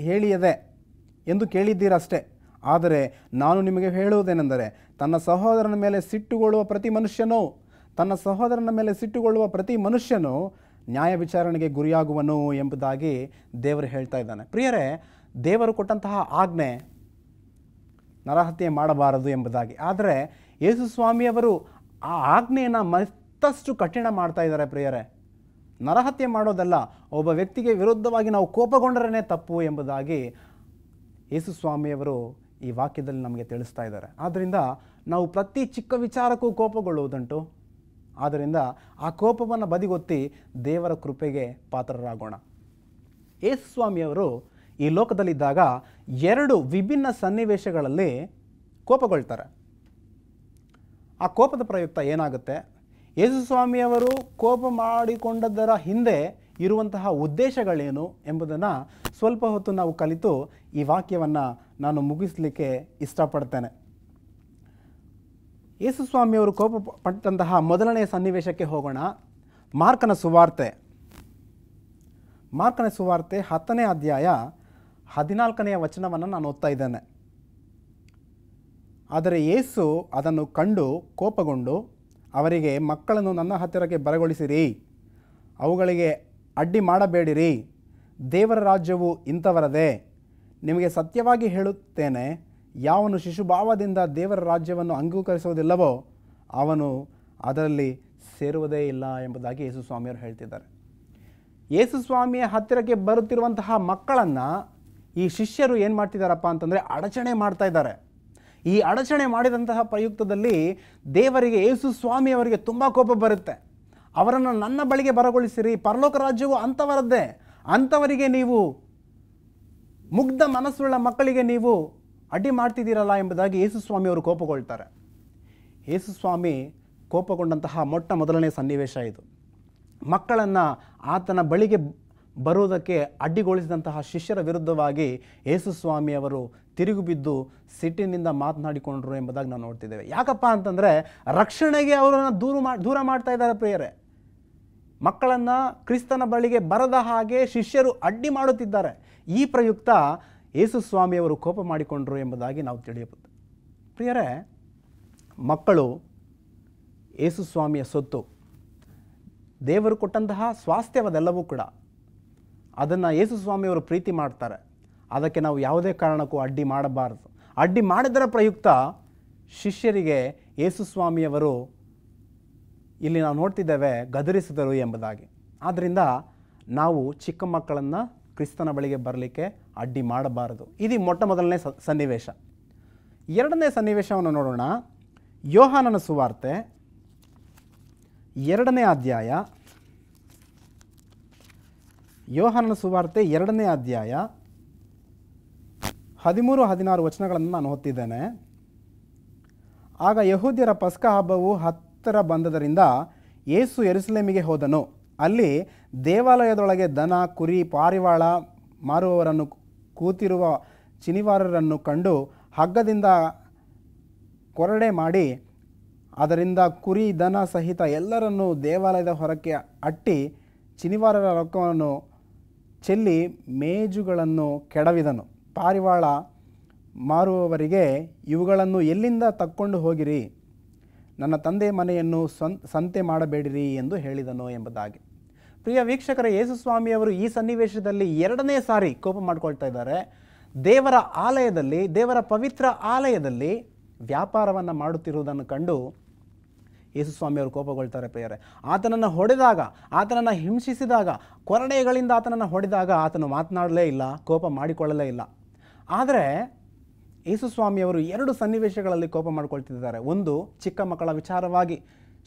ಹೇಳಿಯದೆ ಎಂದು ಕೇಳಿದ್ದೀರಷ್ಟೇ. ಆದರೆ ನಾನು ನಿಮಗೆ ಹೇಳುವುದೇನೆಂದರೆ, ತನ್ನ ಸಹೋದರನ ಮೇಲೆ ಸಿಟ್ಟುಗೊಳ್ಳುವ ಪ್ರತಿ ಮನುಷ್ಯನು ನ್ಯಾಯ ವಿಚಾರಣೆಗೆ ಗುರಿಯಾಗುವನು ಎಂಬುದಾಗಿ ದೇವರು ಹೇಳ್ತಾ ಇದ್ದಾನೆ. ಪ್ರಿಯರೇ, ದೇವರು ಕೊಟ್ಟಂತಹ ಆಜ್ಞೆ ನರಹತ್ಯೆ ಮಾಡಬಾರದು ಎಂಬುದಾಗಿ. ಆದರೆ ಯೇಸುಸ್ವಾಮಿಯವರು ಆ ಆಜ್ಞೆಯನ್ನು ಮತ್ತಷ್ಟು ಕಠಿಣ ಮಾಡ್ತಾ ಇದ್ದಾರೆ. ಪ್ರಿಯರೇ, ನರಹತ್ಯೆ ಮಾಡೋದಲ್ಲ, ಒಬ್ಬ ವ್ಯಕ್ತಿಗೆ ವಿರುದ್ಧವಾಗಿ ನಾವು ಕೋಪಗೊಂಡರೇ ತಪ್ಪು ಎಂಬುದಾಗಿ ಯೇಸುಸ್ವಾಮಿಯವರು ಈ ವಾಕ್ಯದಲ್ಲಿ ನಮಗೆ ತಿಳಿಸ್ತಾ ಇದ್ದಾರೆ. ಆದ್ದರಿಂದ ನಾವು ಪ್ರತಿ ಚಿಕ್ಕ ವಿಚಾರಕ್ಕೂ ಕೋಪಗೊಳ್ಳುವುದುಂಟು. ಆದ್ದರಿಂದ ಆ ಕೋಪವನ್ನು ಬದಿಗೊತ್ತಿ ದೇವರ ಕೃಪೆಗೆ ಪಾತ್ರರಾಗೋಣ. ಯೇಸುಸ್ವಾಮಿಯವರು ಈ ಲೋಕದಲ್ಲಿದ್ದಾಗ 2 ವಿಭಿನ್ನ ಸನ್ನಿವೇಶಗಳಲ್ಲಿ ಕೋಪಗೊಳ್ತಾರೆ. ಆ ಕೋಪದ ಪ್ರಯುಕ್ತ ಏನಾಗುತ್ತೆ, ಯೇಸುಸ್ವಾಮಿಯವರು ಕೋಪ ಮಾಡಿಕೊಂಡದ್ದರ ಹಿಂದೆ ಇರುವಂತಹ ಉದ್ದೇಶಗಳೇನು ಎಂಬುದನ್ನು ಸ್ವಲ್ಪ ಹೊತ್ತು ನಾವು ಕಲಿತು ಈ ವಾಕ್ಯವನ್ನು ನಾನು ಮುಗಿಸಲಿಕ್ಕೆ ಇಷ್ಟಪಡ್ತೇನೆ. ಯೇಸುಸ್ವಾಮಿಯವರು ಕೋಪ ಪಟ್ಟಂತಹ ಮೊದಲನೆಯ ಸನ್ನಿವೇಶಕ್ಕೆ ಹೋಗೋಣ. ಮಾರ್ಕನ ಸುವಾರ್ತೆ 10ನೇ ಅಧ್ಯಾಯ 14ನೇ ವಚನವನ್ನು ನಾನು ಓದ್ತಾ ಇದ್ದೇನೆ. ಆದರೆ ಯೇಸು ಅದನ್ನು ಕಂಡು ಕೋಪಗೊಂಡು ಅವರಿಗೆ, ಮಕ್ಕಳನ್ನು ನನ್ನ ಹತ್ತಿರಕ್ಕೆ ಬರಗೊಳಿಸಿರಿ, ಅವುಗಳಿಗೆ ಅಡ್ಡಿ ಮಾಡಬೇಡಿರಿ, ದೇವರ ರಾಜ್ಯವು ಇಂಥವರದೇ. ನಿಮಗೆ ಸತ್ಯವಾಗಿ ಹೇಳುತ್ತೇನೆ, ಯಾವನು ಶಿಶುಭಾವದಿಂದ ದೇವರ ರಾಜ್ಯವನ್ನು ಅಂಗೀಕರಿಸುವುದಿಲ್ಲವೋ ಅವನು ಅದರಲ್ಲಿ ಸೇರುವುದೇ ಇಲ್ಲ ಎಂಬುದಾಗಿ ಯೇಸುಸ್ವಾಮಿಯವರು ಹೇಳ್ತಿದ್ದಾರೆ. ಯೇಸುಸ್ವಾಮಿಯ ಹತ್ತಿರಕ್ಕೆ ಬರುತ್ತಿರುವಂತಹ ಮಕ್ಕಳನ್ನು ಈ ಶಿಷ್ಯರು ಏನು ಮಾಡ್ತಿದ್ದಾರಪ್ಪ ಅಂತಂದರೆ ಅಡಚಣೆ ಮಾಡ್ತಾ ಇದ್ದಾರೆ. ಈ ಅಡಚಣೆ ಮಾಡಿದಂತಹ ಪ್ರಯುಕ್ತದಲ್ಲಿ ದೇವರಿಗೆ, ಯೇಸುಸ್ವಾಮಿಯವರಿಗೆ ತುಂಬ ಕೋಪ ಬರುತ್ತೆ. ಅವರನ್ನು ನನ್ನ ಬಳಿಗೆ ಬರಗೊಳಿಸಿರಿ, ಪರಲೋಕ ರಾಜ್ಯವು ಅಂಥವರದ್ದೇ, ಅಂಥವರಿಗೆ ನೀವು, ಮುಗ್ಧ ಮನಸ್ಸುಳ್ಳ ಮಕ್ಕಳಿಗೆ ನೀವು ಅಡ್ಡಿ ಮಾಡ್ತಿದ್ದೀರಲ್ಲ ಎಂಬುದಾಗಿ ಯೇಸುಸ್ವಾಮಿಯವರು ಕೋಪಗೊಳ್ತಾರೆ. ಯೇಸುಸ್ವಾಮಿ ಕೋಪಗೊಂಡಂತಹ ಮೊದಲನೇ ಸನ್ನಿವೇಶ ಇದು. ಮಕ್ಕಳನ್ನು ಆತನ ಬಳಿಗೆ ಬರುವುದಕ್ಕೆ ಅಡ್ಡಿಗೊಳಿಸಿದಂತಹ ಶಿಷ್ಯರ ವಿರುದ್ಧವಾಗಿ ಯೇಸುಸ್ವಾಮಿಯವರು ತಿರುಗಿ ಬಿದ್ದು ಸಿಟ್ಟಿನಿಂದ ಮಾತನಾಡಿಕೊಂಡ್ರು ಎಂಬುದಾಗಿ ನಾವು ನೋಡ್ತಿದ್ದೇವೆ. ಯಾಕಪ್ಪ ಅಂತಂದರೆ ರಕ್ಷಣೆಗೆ ಅವರನ್ನು ದೂರ ಮಾಡ್ತಾ ಇದ್ದಾರೆ. ಪ್ರಿಯರೇ, ಮಕ್ಕಳನ್ನು ಕ್ರಿಸ್ತನ ಬಳಿಗೆ ಬರದ ಹಾಗೆ ಶಿಷ್ಯರು ಅಡ್ಡಿ ಮಾಡುತ್ತಿದ್ದಾರೆ. ಈ ಪ್ರಯುಕ್ತ ಯೇಸುಸ್ವಾಮಿಯವರು ಕೋಪ ಮಾಡಿಕೊಂಡ್ರು ಎಂಬುದಾಗಿ ನಾವು ತಿಳಿಯಬಹುದು. ಪ್ರಿಯರೇ, ಮಕ್ಕಳು ಯೇಸುಸ್ವಾಮಿಯ ಸೊತ್ತು, ದೇವರು ಕೊಟ್ಟಂತಹ ಸ್ವಾಸ್ಥ್ಯವದೆಲ್ಲವೂ ಕೂಡ. ಅದನ್ನು ಯೇಸುಸ್ವಾಮಿಯವರು ಪ್ರೀತಿ ಮಾಡ್ತಾರೆ. ಅದಕ್ಕೆ ನಾವು ಯಾವುದೇ ಕಾರಣಕ್ಕೂ ಅಡ್ಡಿ ಮಾಡಬಾರದು. ಅಡ್ಡಿ ಮಾಡಿದರ ಪ್ರಯುಕ್ತ ಶಿಷ್ಯರಿಗೆ ಯೇಸುಸ್ವಾಮಿಯವರು ಇಲ್ಲಿ ನಾವು ನೋಡ್ತಿದ್ದೇವೆ ಗದರಿಸಿದರು ಎಂಬುದಾಗಿ. ಆದ್ದರಿಂದ ನಾವು ಚಿಕ್ಕ ಮಕ್ಕಳನ್ನು ಕ್ರಿಸ್ತನ ಬಳಿಗೆ ಬರಲಿಕ್ಕೆ ಅಡ್ಡಿ ಮಾಡಬಾರದು. ಇದು ಮೊದಲನೇ ಸನ್ನಿವೇಶ. ಎರಡನೇ ಸನ್ನಿವೇಶವನ್ನು ನೋಡೋಣ. ಯೋಹಾನನ ಸುವಾರ್ತೆ 2ನೇ ಅಧ್ಯಾಯ, ಯೋಹಾನನ ಸುವಾರ್ತೆ 2ನೇ ಅಧ್ಯಾಯ 13-16 ವಚನಗಳನ್ನು ನಾನು ಓದ್ತಿದ್ದೇನೆ. ಆಗ ಯಹೂದ್ಯರ ಪಸ್ಕ ಹಬ್ಬವು ಹತ್ತಿರ ಬಂದದರಿಂದ ಯೇಸು ಯೆರೂಸಲೇಮಿಗೆ ಹೋದನು. ಅಲ್ಲಿ ದೇವಾಲಯದೊಳಗೆ ದನ, ಕುರಿ, ಪಾರಿವಾಳ ಮಾರುವವರನ್ನು ಕೂತಿರುವ ಚಿನಿವಾರರನ್ನು ಕಂಡು ಹಗ್ಗದಿಂದ ಕೊರಡೆ ಮಾಡಿ ಅದರಿಂದ ಕುರಿ ದನ ಸಹಿತ ಎಲ್ಲರನ್ನೂ ದೇವಾಲಯದ ಹೊರಕ್ಕೆ ಅಟ್ಟಿ ಶನಿವಾರರ ರೊಕ್ಕವನ್ನು ಚೆಲ್ಲಿ ಮೇಜುಗಳನ್ನು ಕೆಡವಿದನು. ಪಾರಿವಾಳ ಮಾರುವವರಿಗೆ, ಇವುಗಳನ್ನು ಎಲ್ಲಿಂದ ತಕ್ಕೊಂಡು ಹೋಗಿರಿ, ನನ್ನ ತಂದೆ ಮನೆಯನ್ನು ಸಂತೆ ಮಾಡಬೇಡಿರಿ ಎಂದು ಹೇಳಿದನು ಎಂಬುದಾಗಿ. ಪ್ರಿಯ ವೀಕ್ಷಕರೇ, ಯೇಸುಸ್ವಾಮಿಯವರು ಈ ಸನ್ನಿವೇಶದಲ್ಲಿ ಎರಡನೇ ಸಾರಿ ಕೋಪ ಮಾಡ್ಕೊಳ್ತಾ ಇದ್ದಾರೆ. ದೇವರ ಆಲಯದಲ್ಲಿ, ದೇವರ ಪವಿತ್ರ ಆಲಯದಲ್ಲಿ ವ್ಯಾಪಾರವನ್ನು ಮಾಡುತ್ತಿರುವುದನ್ನು ಕಂಡು ಯೇಸುಸ್ವಾಮಿಯವರು ಕೋಪಗೊಳ್ತಾರೆ. ಪ್ರಿಯರೇ, ಆತನನ್ನು ಹೊಡೆದಾಗ, ಆತನನ್ನು ಹಿಂಸಿಸಿದಾಗ, ಕೊರಡೆಗಳಿಂದ ಆತನನ್ನು ಹೊಡೆದಾಗ ಆತನು ಮಾತನಾಡಲೇ ಇಲ್ಲ, ಕೋಪ ಮಾಡಿಕೊಳ್ಳಲೇ ಇಲ್ಲ. ಆದರೆ ಯೇಸುಸ್ವಾಮಿಯವರು ಎರಡು ಸನ್ನಿವೇಶಗಳಲ್ಲಿ ಕೋಪ ಮಾಡಿಕೊಳ್ತಿದ್ದಾರೆ. ಒಂದು, ಚಿಕ್ಕ ಮಕ್ಕಳ ವಿಚಾರವಾಗಿ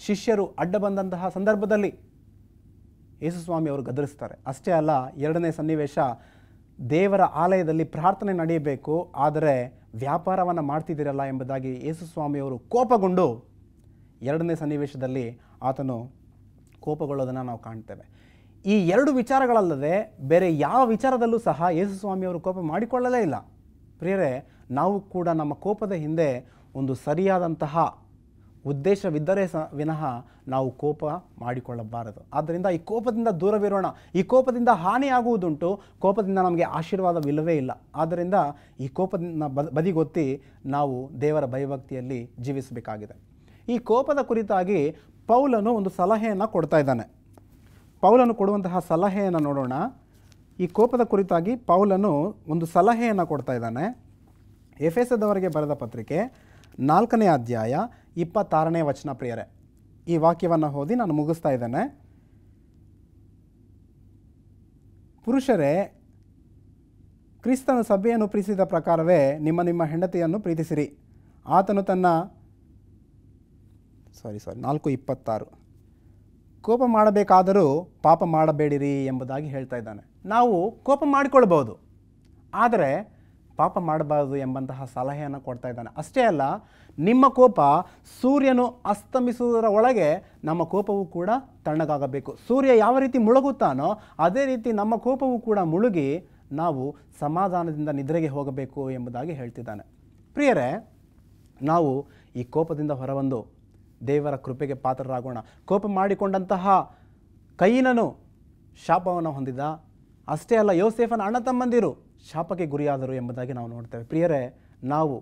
ಶಿಷ್ಯರು ಅಡ್ಡ ಬಂದಂತಹ ಸಂದರ್ಭದಲ್ಲಿ ಯೇಸುಸ್ವಾಮಿಯವರು ಗದರಿಸ್ತಾರೆ. ಅಷ್ಟೇ ಅಲ್ಲ, ಎರಡನೇ ಸನ್ನಿವೇಶ, ದೇವರ ಆಲಯದಲ್ಲಿ ಪ್ರಾರ್ಥನೆ ನಡೆಯಬೇಕು, ಆದರೆ ವ್ಯಾಪಾರವನ್ನು ಮಾಡ್ತಿದ್ದೀರಲ್ಲ ಎಂಬುದಾಗಿ ಯೇಸುಸ್ವಾಮಿಯವರು ಕೋಪಗೊಂಡು ಎರಡನೇ ಸನ್ನಿವೇಶದಲ್ಲಿ ಆತನು ಕೋಪಗೊಳ್ಳೋದನ್ನು ನಾವು ಕಾಣ್ತೇವೆ. ಈ ಎರಡು ವಿಚಾರಗಳಲ್ಲದೆ ಬೇರೆ ಯಾವ ವಿಚಾರದಲ್ಲೂ ಸಹ ಯೇಸುಸ್ವಾಮಿಯವರು ಕೋಪ ಮಾಡಿಕೊಳ್ಳಲೇ ಇಲ್ಲ. ಪ್ರಿಯರೇ, ನಾವು ಕೂಡ ನಮ್ಮ ಕೋಪದ ಹಿಂದೆ ಒಂದು ಸರಿಯಾದಂತಹ ಉದ್ದೇಶವಿದ್ದರೆ ವಿನಃ ನಾವು ಕೋಪ ಮಾಡಿಕೊಳ್ಳಬಾರದು. ಆದ್ದರಿಂದ ಈ ಕೋಪದಿಂದ ದೂರವಿರೋಣ. ಈ ಕೋಪದಿಂದ ಹಾನಿಯಾಗುವುದುಂಟು, ಕೋಪದಿಂದ ನಮಗೆ ಆಶೀರ್ವಾದವಿಲ್ಲವೇ ಇಲ್ಲ. ಆದ್ದರಿಂದ ಈ ಕೋಪದಿಂದ ಬದಿಗೊತ್ತಿ ನಾವು ದೇವರ ಭಯಭಕ್ತಿಯಲ್ಲಿ ಜೀವಿಸಬೇಕಾಗಿದೆ. ಈ ಕೋಪದ ಕುರಿತಾಗಿ ಪೌಲನು ಒಂದು ಸಲಹೆಯನ್ನು ಕೊಡ್ತಾ ಇದ್ದಾನೆ. ಪೌಲನು ಕೊಡುವಂತಹ ಸಲಹೆಯನ್ನು ನೋಡೋಣ. ಈ ಕೋಪದ ಕುರಿತಾಗಿ ಪೌಲನು ಒಂದು ಸಲಹೆಯನ್ನು ಕೊಡ್ತಾ ಇದ್ದಾನೆ. ಎಫೆಸದವರಿಗೆ ಬರೆದ ಪತ್ರಿಕೆ 4ನೇ ಅಧ್ಯಾಯ 26ನೇ ವಚನ. ಪ್ರಿಯರೇ, ಈ ವಾಕ್ಯವನ್ನು ಓದಿ ನಾನು ಮುಗಿಸ್ತಾ ಇದ್ದೇನೆ. ಪುರುಷರೇ, ಕ್ರಿಸ್ತನು ಸಭೆಯನ್ನು ಪ್ರೀತಿಸಿದ ಪ್ರಕಾರವೇ ನಿಮ್ಮ ಹೆಂಡತಿಯನ್ನು ಪ್ರೀತಿಸಿರಿ. ಆತನು ತನ್ನ 4:26 ಕೋಪ ಮಾಡಬೇಕಾದರೂ ಪಾಪ ಮಾಡಬೇಡಿರಿ ಎಂಬುದಾಗಿ ಹೇಳ್ತಾ ಇದ್ದಾನೆ. ನಾವು ಕೋಪ ಮಾಡಿಕೊಳ್ಬೋದು, ಆದರೆ ಪಾಪ ಮಾಡಬಾರದು ಎಂಬಂತಹ ಸಲಹೆಯನ್ನು ಕೊಡ್ತಾ ಇದ್ದಾನೆ. ಅಷ್ಟೇ ಅಲ್ಲ, ನಿಮ್ಮ ಕೋಪ ಸೂರ್ಯನು ಅಸ್ತಮಿಸುವುದರ ಒಳಗೆ ನಮ್ಮ ಕೋಪವು ಕೂಡ ತಣ್ಣಗಾಗಬೇಕು. ಸೂರ್ಯ ಯಾವ ರೀತಿ ಮುಳುಗುತ್ತಾನೋ ಅದೇ ರೀತಿ ನಮ್ಮ ಕೋಪವು ಕೂಡ ಮುಳುಗಿ ನಾವು ಸಮಾಧಾನದಿಂದ ನಿದ್ರೆಗೆ ಹೋಗಬೇಕು ಎಂಬುದಾಗಿ ಹೇಳ್ತಿದ್ದಾನೆ. ಪ್ರಿಯರೇ, ನಾವು ಈ ಕೋಪದಿಂದ ಹೊರಬಂದು ದೇವರ ಕೃಪೆಗೆ ಪಾತ್ರರಾಗೋಣ. ಕೋಪ ಮಾಡಿಕೊಂಡಂತಹ ಕೈಯಿನನು ಶಾಪವನ್ನು ಹೊಂದಿದ. ಅಷ್ಟೇ ಅಲ್ಲ, ಯೋಸೇಫನ ಅಣ್ಣ ತಮ್ಮಂದಿರು ಶಾಪಕ್ಕೆ ಗುರಿಯಾದರು ಎಂಬುದಾಗಿ ನಾವು ನೋಡ್ತೇವೆ. ಪ್ರಿಯರೇ, ನಾವು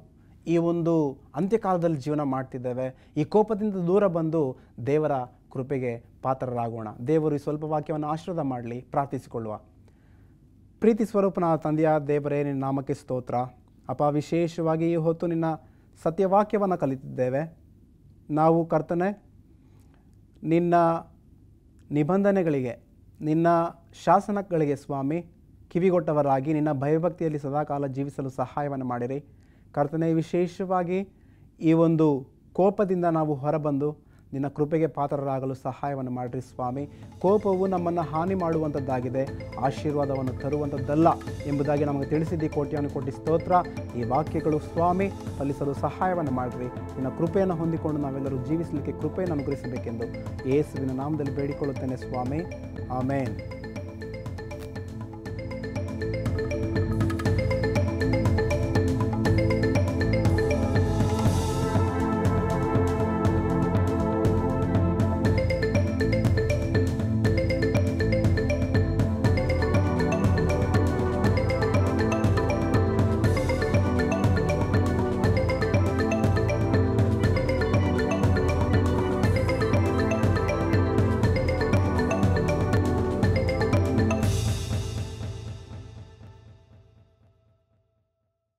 ಈ ಒಂದು ಅಂತ್ಯಕಾಲದಲ್ಲಿ ಜೀವನ ಮಾಡ್ತಿದ್ದೇವೆ. ಈ ಕೋಪದಿಂದ ದೂರ ಬಂದು ದೇವರ ಕೃಪೆಗೆ ಪಾತ್ರರಾಗೋಣ. ದೇವರು ಈ ಸ್ವಲ್ಪ ವಾಕ್ಯವನ್ನು ಆಶೀರ್ವಾದ ಮಾಡಲಿ. ಪ್ರಾರ್ಥಿಸಿಕೊಳ್ಳುವ. ಪ್ರೀತಿ ಸ್ವರೂಪನಾದ ತಂದೆಯಾದ ದೇವರೇ, ನಿನ್ನ ನಾಮಕ್ಕೆ ಸ್ತೋತ್ರ. ಅಪ್ಪ, ವಿಶೇಷವಾಗಿ ಈ ಹೊತ್ತು ನಿನ್ನ ಸತ್ಯವಾಕ್ಯವನ್ನು ಕಲಿತಿದ್ದೇವೆ. ನಾವು ಕರ್ತನೆ, ನಿನ್ನ ನಿಬಂಧನೆಗಳಿಗೆ, ನಿನ್ನ ಶಾಸನಗಳಿಗೆ ಸ್ವಾಮಿ ಕಿವಿಗೊಟ್ಟವರಾಗಿ ನಿನ್ನ ಭಯಭಕ್ತಿಯಲ್ಲಿ ಸದಾಕಾಲ ಜೀವಿಸಲು ಸಹಾಯವನ್ನು ಮಾಡಿರಿ. ಕರ್ತನೆ, ವಿಶೇಷವಾಗಿ ಈ ಒಂದು ಕೋಪದಿಂದ ನಾವು ಹೊರಬಂದು ನಿನ್ನ ಕೃಪೆಗೆ ಪಾತ್ರರಾಗಲು ಸಹಾಯವನ್ನು ಮಾಡಿರಿ ಸ್ವಾಮಿ. ಕೋಪವು ನಮ್ಮನ್ನು ಹಾನಿ ಮಾಡುವಂಥದ್ದಾಗಿದೆ, ಆಶೀರ್ವಾದವನ್ನು ತರುವಂಥದ್ದಲ್ಲ ಎಂಬುದಾಗಿ ನಮಗೆ ತಿಳಿಸಿದ್ದಿ. ಕೋಟಿ ಸ್ತೋತ್ರ. ಈ ವಾಕ್ಯಗಳು ಸ್ವಾಮಿ ಫಲಿಸಲು ಸಹಾಯವನ್ನು ಮಾಡಿರಿ. ನಿನ್ನ ಕೃಪೆಯನ್ನು ಹೊಂದಿಕೊಂಡು ನಾವೆಲ್ಲರೂ ಜೀವಿಸಲಿಕ್ಕೆ ಕೃಪೆಯನ್ನು ಅನುಗ್ರಹಿಸಬೇಕೆಂದು ಯೇಸುವಿನ ನಾಮದಲ್ಲಿ ಬೇಡಿಕೊಳ್ಳುತ್ತೇನೆ ಸ್ವಾಮಿ. ಆಮೇನ್.